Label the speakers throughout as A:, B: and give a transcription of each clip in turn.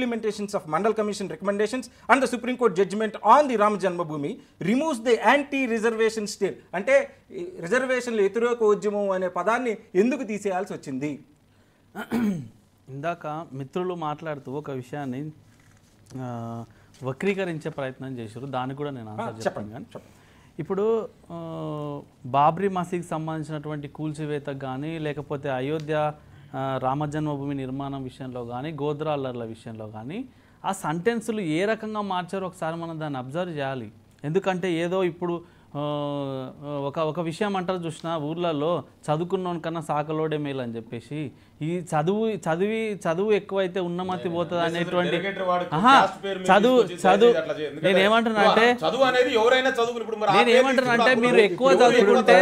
A: implementations of Mandal Commission recommendations and the Supreme Court judgment on the Ram Janmabhoomi removes the anti-reservation state. అంటే రిజర్వేషన్లు వ్యతిరేక ఉద్యమం అనే పదాన్ని ఎందుకు తీసేయాల్సి వచ్చింది?
B: ఇందాక మిత్రులు మాట్లాడుతూ ఒక విషయాన్ని వక్రీకరించే ప్రయత్నం చేశారు. దానికి కూడా నేను ఆన్సర్ చెప్పాను. కానీ ఇప్పుడు బాబ్రీ మసీద్కి సంబంధించినటువంటి కూల్చివేతకు కానీ, లేకపోతే అయోధ్య రామజన్మభూమి నిర్మాణం విషయంలో కానీ, గోద్రా అల్లర్ల విషయంలో కానీ ఆ సెంటెన్సులు ఏ రకంగా మార్చారో ఒకసారి మనం దాన్ని అబ్జర్వ్ చేయాలి. ఎందుకంటే ఏదో ఇప్పుడు ఒక విషయం అంటారు చూసిన ఊర్లలో చదువుకున్నోని కన్నా సాకలోడే మేలు అని చెప్పేసి, ఈ చదువు ఎక్కువైతే ఉన్నమతి పోతుంది అనేటువంటి నేనేమంటున్నా అంటే మీరు ఎక్కువ చదువుకుంటే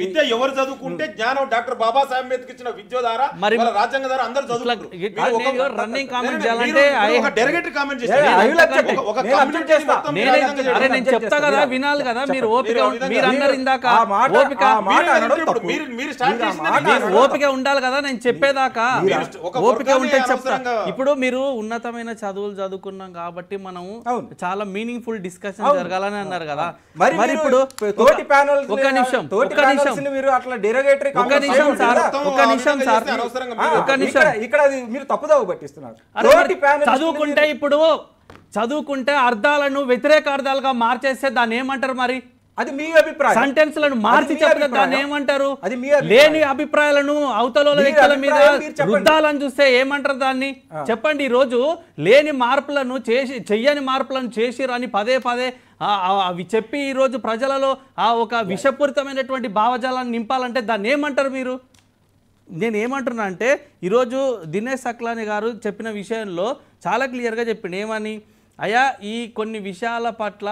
C: విద్య ఎవరు చదువుకుంటే జ్ఞానం డాక్టర్ బాబాసాహెబ్ అంబేద్కర్ ఇచ్చిన విద్య ద్వారా మరి రాజ్యాంగ ద్వారా అందరూ చదువుకుంటారు.
B: రన్నింగ్ కామెంట్ చేయాలంటే నేను చెప్తా కదా, వినాలి కదా. మీరు మీరు అన్నారు ఇందాక ఓపిక ఉండాలి కదా నేను చెప్పేదాకా. ఓపిక ఉంటే చెప్తా. ఇప్పుడు మీరు ఉన్నతమైన చదువులు చదువుకున్నాం కాబట్టి మనం చాలా మీనింగ్ఫుల్ డిస్కషన్ జరగాలని అన్నారు కదా. మరి ఇప్పుడు ఒక నిమిషం
A: ఇక్కడ మీరు తప్పుదావు పట్టిస్తున్నారు.
B: చదువుకుంటే అర్థాలను వ్యతిరేక అర్థాలుగా మార్చేస్తే దాన్ని ఏమంటారు? మరి
A: అది మీ అభిప్రాయం.
B: సెంటెన్స్లను మార్చి చెప్పిన దాన్ని ఏమంటారు? లేని అభిప్రాయాలను అవతల వ్యక్తుల మీద రుద్దాలని చూస్తే ఏమంటారు దాన్ని? చెప్పండి. ఈ రోజు లేని మార్పులను చెయ్యని మార్పులను చేసిరని పదే అవి చెప్పి ఈ రోజు ప్రజలలో ఆ ఒక విషపూరితమైనటువంటి భావజాలాన్ని నింపాలంటే దాన్ని ఏమంటారు మీరు? నేను ఏమంటున్నా అంటే ఈరోజు దినేష్ సక్లాని గారు చెప్పిన విషయంలో చాలా క్లియర్గా చెప్పిండు. ఏమని? అయ్యా ఈ కొన్ని విషయాల పట్ల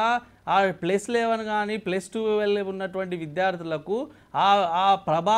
B: ఆ +11 కానీ +12 ఉన్నటువంటి విద్యార్థులకు ఆ ప్రభావం